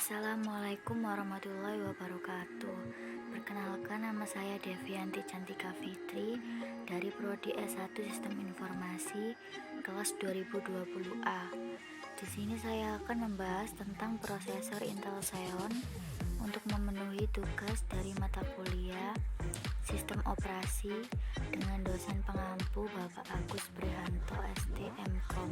Assalamualaikum warahmatullahi wabarakatuh. Perkenalkan, nama saya Devianti Cantika Fitri dari Prodi S1 Sistem Informasi kelas 2020A. Di sini saya akan membahas tentang prosesor Intel Xeon untuk memenuhi tugas dari mata kuliah Sistem Operasi dengan dosen pengampu Bapak Agus Prihanto STMKOM.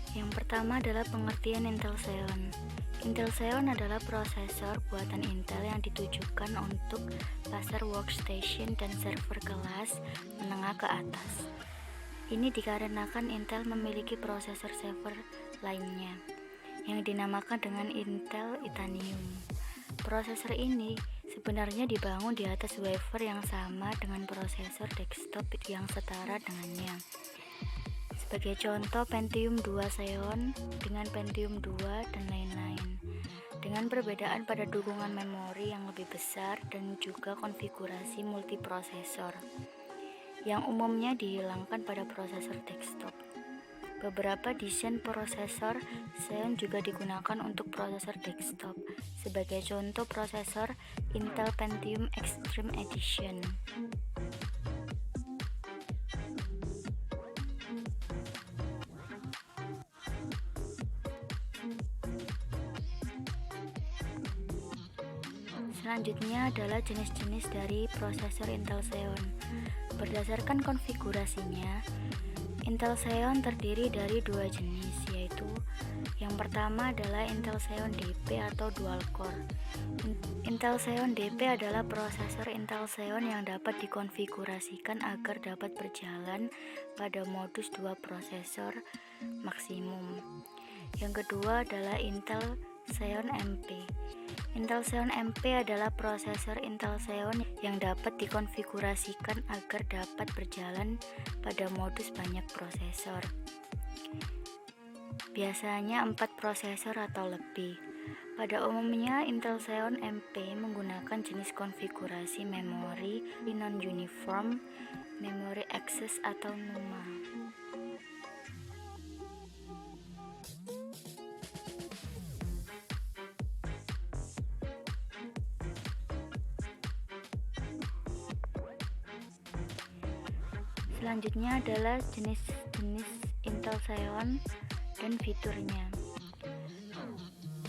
Yang pertama adalah pengertian Intel Xeon. Intel Xeon adalah prosesor buatan Intel yang ditujukan untuk pasar workstation dan server kelas menengah ke atas. Ini dikarenakan Intel memiliki prosesor server lainnya yang dinamakan dengan Intel Itanium. Prosesor ini sebenarnya dibangun di atas wafer yang sama dengan prosesor desktop yang setara dengannya. Sebagai contoh, Pentium 2 Xeon dengan Pentium 2 dan lain-lain, dengan perbedaan pada dukungan memori yang lebih besar dan juga konfigurasi multiprosesor yang umumnya dihilangkan pada prosesor desktop. Beberapa desain prosesor Xeon juga digunakan untuk prosesor desktop, sebagai contoh prosesor Intel Pentium Extreme Edition. Selanjutnya adalah jenis-jenis dari prosesor Intel Xeon. Berdasarkan konfigurasinya, Intel Xeon terdiri dari dua jenis, yaitu yang pertama adalah Intel Xeon DP atau dual core. Intel Xeon DP adalah prosesor Intel Xeon yang dapat dikonfigurasikan agar dapat berjalan pada modus dua prosesor maksimum. Yang kedua adalah Intel Xeon MP. Intel Xeon MP adalah prosesor Intel Xeon yang dapat dikonfigurasikan agar dapat berjalan pada modus banyak prosesor. Biasanya 4 prosesor atau lebih. Pada umumnya Intel Xeon MP menggunakan jenis konfigurasi memori non-uniform, memory access atau NUMA. Selanjutnya adalah jenis-jenis Intel Xeon dan fiturnya.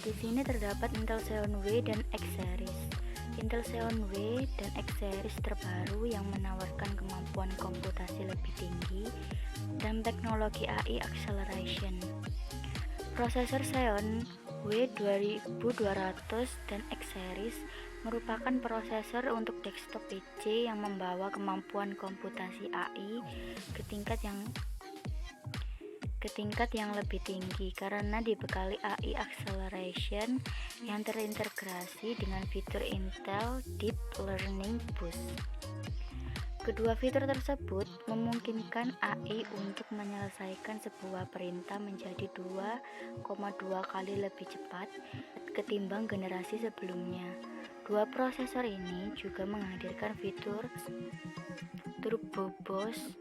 Di sini terdapat Intel Xeon W dan X series. Intel Xeon W dan X series terbaru yang menawarkan kemampuan komputasi lebih tinggi dan teknologi AI acceleration. Prosesor Xeon W2200 dan X series merupakan prosesor untuk desktop PC yang membawa kemampuan komputasi AI ke tingkat yang lebih tinggi karena dibekali AI acceleration yang terintegrasi dengan fitur Intel Deep Learning Boost. Kedua fitur tersebut memungkinkan AI untuk menyelesaikan sebuah perintah menjadi 2,2 kali lebih cepat ketimbang generasi sebelumnya. Dua prosesor ini juga menghadirkan fitur Turbo Boost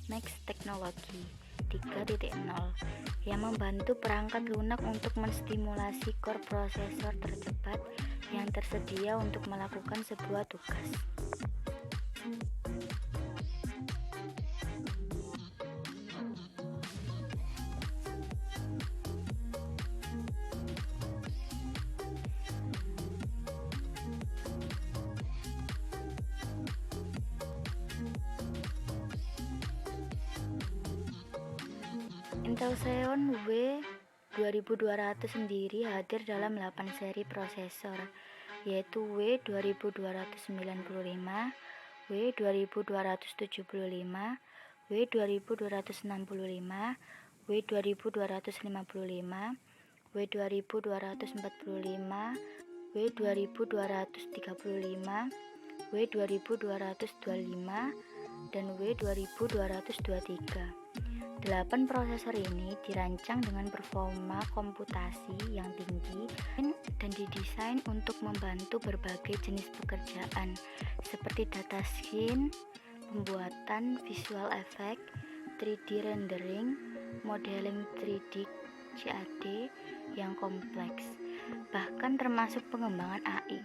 Max Technology 3.0 yang membantu perangkat lunak untuk menstimulasi core prosesor tercepat yang tersedia untuk melakukan sebuah tugas. Intel Xeon W2200 sendiri hadir dalam 8 seri prosesor, yaitu W2295, W2275, W2265, W2255, W2245, W2235, W2225, dan W2223. 8 prosesor ini dirancang dengan performa komputasi yang tinggi dan didesain untuk membantu berbagai jenis pekerjaan seperti data scene, pembuatan visual effect, 3D rendering, modeling 3D CAD yang kompleks, bahkan termasuk pengembangan AI.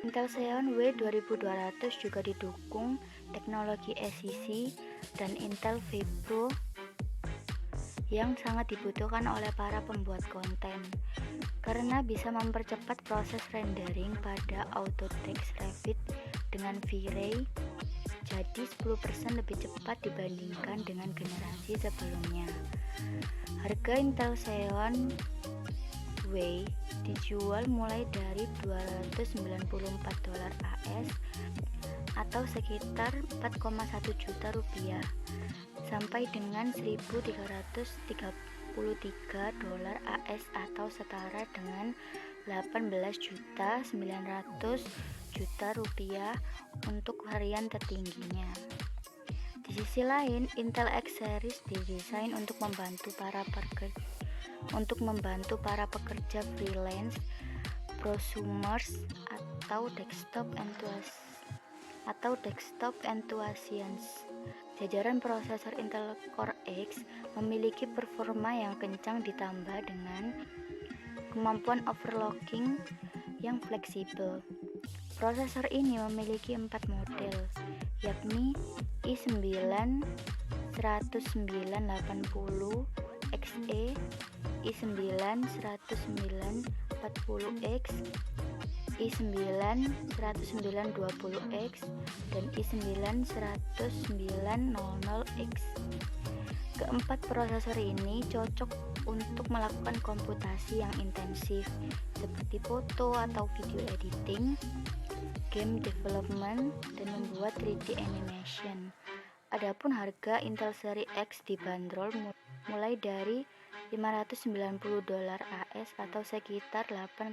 Intel Xeon W2200 juga didukung teknologi SCC dan Intel Vapro yang sangat dibutuhkan oleh para pembuat konten karena bisa mempercepat proses rendering pada Autodesk Revit dengan V-Ray jadi 10% lebih cepat dibandingkan dengan generasi sebelumnya. Harga Intel Xeon W dijual mulai dari $294 AS atau sekitar 4,1 juta rupiah sampai dengan $1.333 AS atau setara dengan 18.900.000 rupiah untuk varian tertingginya. Di sisi lain, Intel X Series didesain untuk membantu para pekerja freelance, atau desktop enthusiasts. Jajaran prosesor Intel Core X memiliki performa yang kencang ditambah dengan kemampuan overclocking yang fleksibel. Prosesor ini memiliki 4 model, yakni i9 10980XE, i9 10940X, i9 10920X, dan i9 10900X. Keempat prosesor ini cocok untuk melakukan komputasi yang intensif seperti foto atau video editing, game development, dan membuat 3D animation. Adapun harga Intel Series X dibanderol mulai dari $590 AS atau sekitar 8,3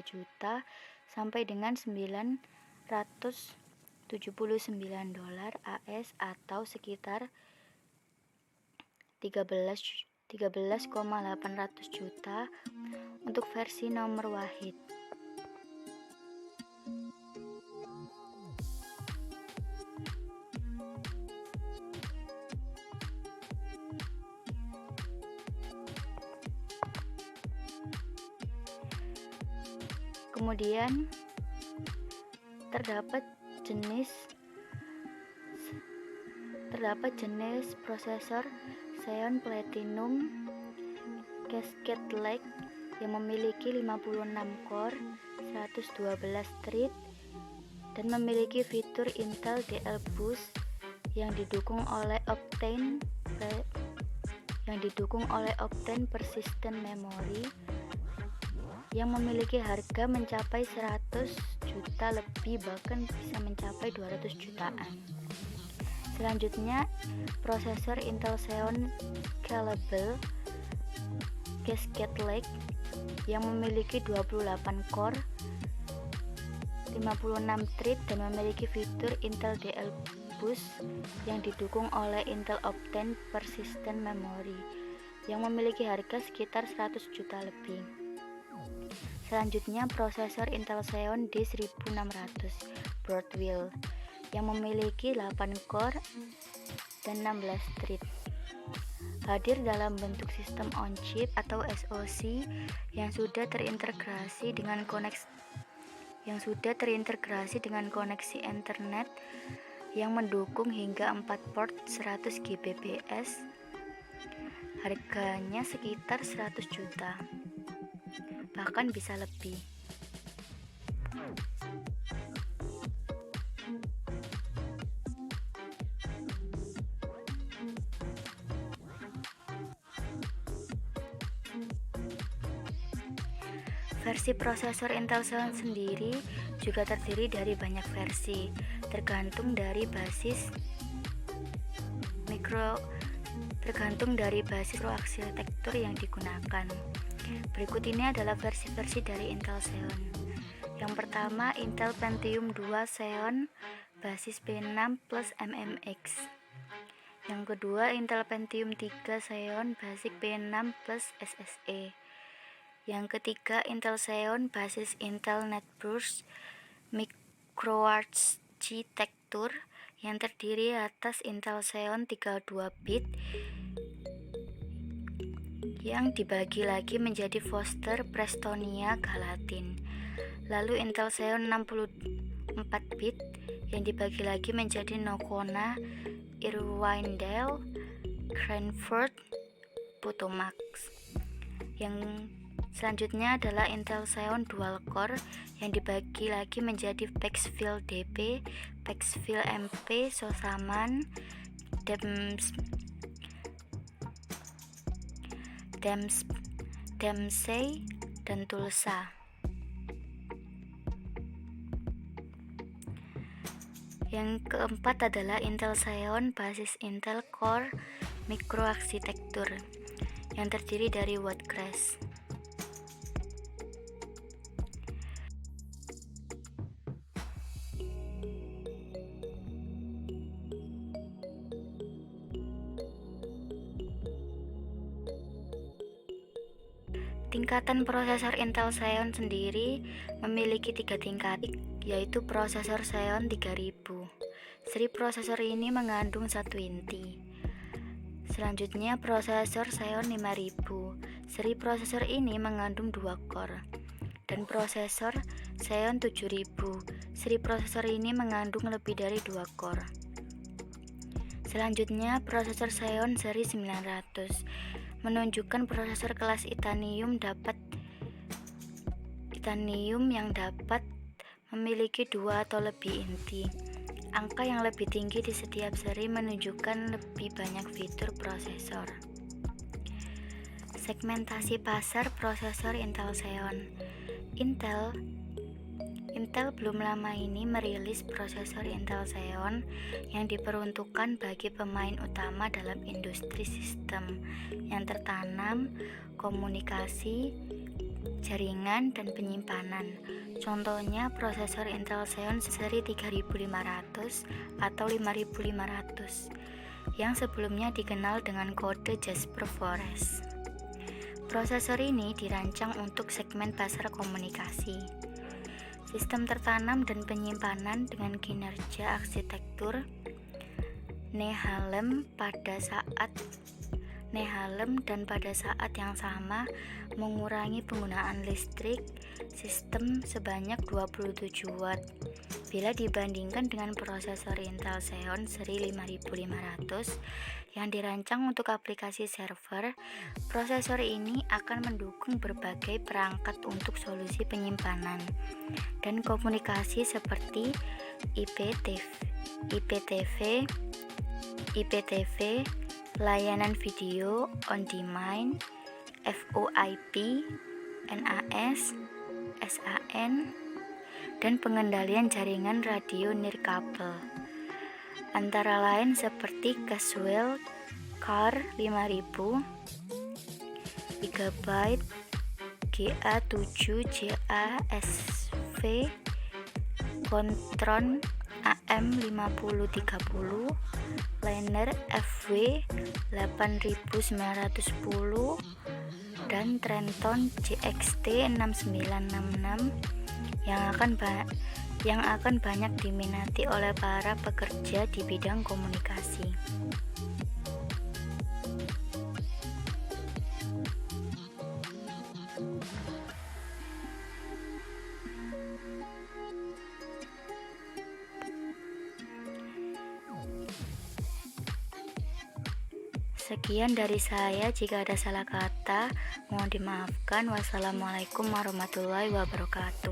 juta sampai dengan $979 AS atau sekitar 13,800 juta untuk versi nomor wahid. Kemudian terdapat jenis prosesor Xeon Platinum Cascade Lake yang memiliki 56 core, 112 thread, dan memiliki fitur Intel DL Boost yang didukung oleh Optane Persistent Memory yang memiliki harga mencapai 100 juta lebih, bahkan bisa mencapai 200 jutaan. Selanjutnya, prosesor Intel Xeon Scalable Cascade Lake yang memiliki 28 core, 56 thread, dan memiliki fitur Intel DL Boost yang didukung oleh Intel Optane Persistent Memory yang memiliki harga sekitar 100 juta lebih. Selanjutnya, prosesor Intel Xeon D1600 Broadwell yang memiliki 8 core dan 16 thread. Hadir dalam bentuk sistem on chip atau SoC yang sudah terintegrasi dengan koneksi internet yang mendukung hingga 4 port 100 Gbps. Harganya sekitar 100 juta. Bahkan bisa lebih. Versi prosesor Intel Xeon sendiri juga terdiri dari banyak versi, tergantung dari basis mikroarsitektur yang digunakan. Berikut ini adalah versi-versi dari Intel Xeon. Yang pertama, Intel Pentium 2 Xeon basis P6 plus MMX. Yang kedua, Intel Pentium 3 Xeon Basic P6 plus SSE. Yang ketiga, Intel Xeon basis Intel Netburst Microarchitecture yang terdiri atas Intel Xeon 32 bit yang dibagi lagi menjadi Foster, Prestonia, Galatine. Lalu Intel Xeon 64 bit yang dibagi lagi menjadi Nocona, Irwindale, Cranford, Potomac. Yang selanjutnya adalah Intel Xeon Dual Core yang dibagi lagi menjadi Paxville DP, Paxville MP, Sosaman, Dempsey, dan Tulsa. Yang keempat adalah Intel Xeon basis Intel Core Microarchitecture yang terdiri dari Woodcrest. Tingkatan prosesor Intel Xeon sendiri memiliki 3 tingkat, yaitu prosesor Xeon 3000. Seri prosesor ini mengandung 1 inti. Selanjutnya prosesor Xeon 5000. Seri prosesor ini mengandung 2 core. Dan prosesor Xeon 7000. Seri prosesor ini mengandung lebih dari 2 core. Selanjutnya prosesor Xeon seri 900 menunjukkan prosesor kelas Itanium yang dapat memiliki 2 atau lebih inti. Angka yang lebih tinggi di setiap seri menunjukkan lebih banyak fitur prosesor. Segmentasi pasar prosesor Intel Xeon. Intel belum lama ini merilis prosesor Intel Xeon yang diperuntukkan bagi pemain utama dalam industri sistem yang tertanam, komunikasi, jaringan, dan penyimpanan. Contohnya prosesor Intel Xeon seri 3500 atau 5500 yang sebelumnya dikenal dengan kode Jasper Forest. Prosesor ini dirancang untuk segmen pasar komunikasi, sistem tertanam, dan penyimpanan dengan kinerja arsitektur Nehalem dan pada saat yang sama mengurangi penggunaan listrik sistem sebanyak 27 watt bila dibandingkan dengan prosesor Intel Xeon seri 5500 yang dirancang untuk aplikasi server. Prosesor ini akan mendukung berbagai perangkat untuk solusi penyimpanan dan komunikasi seperti IPTV, layanan video on demand, VoIP, NAS, SAN, dan pengendalian jaringan radio nirkabel, antara lain seperti Caswell Car 5000, GB, GA7JASV, Contron AM5030, Liner FW 8910, dan Trenton JXT 6966 yang akan banyak diminati oleh para pekerja di bidang komunikasi. Sekian dari saya, jika ada salah kata mohon dimaafkan. Wassalamualaikum warahmatullahi wabarakatuh.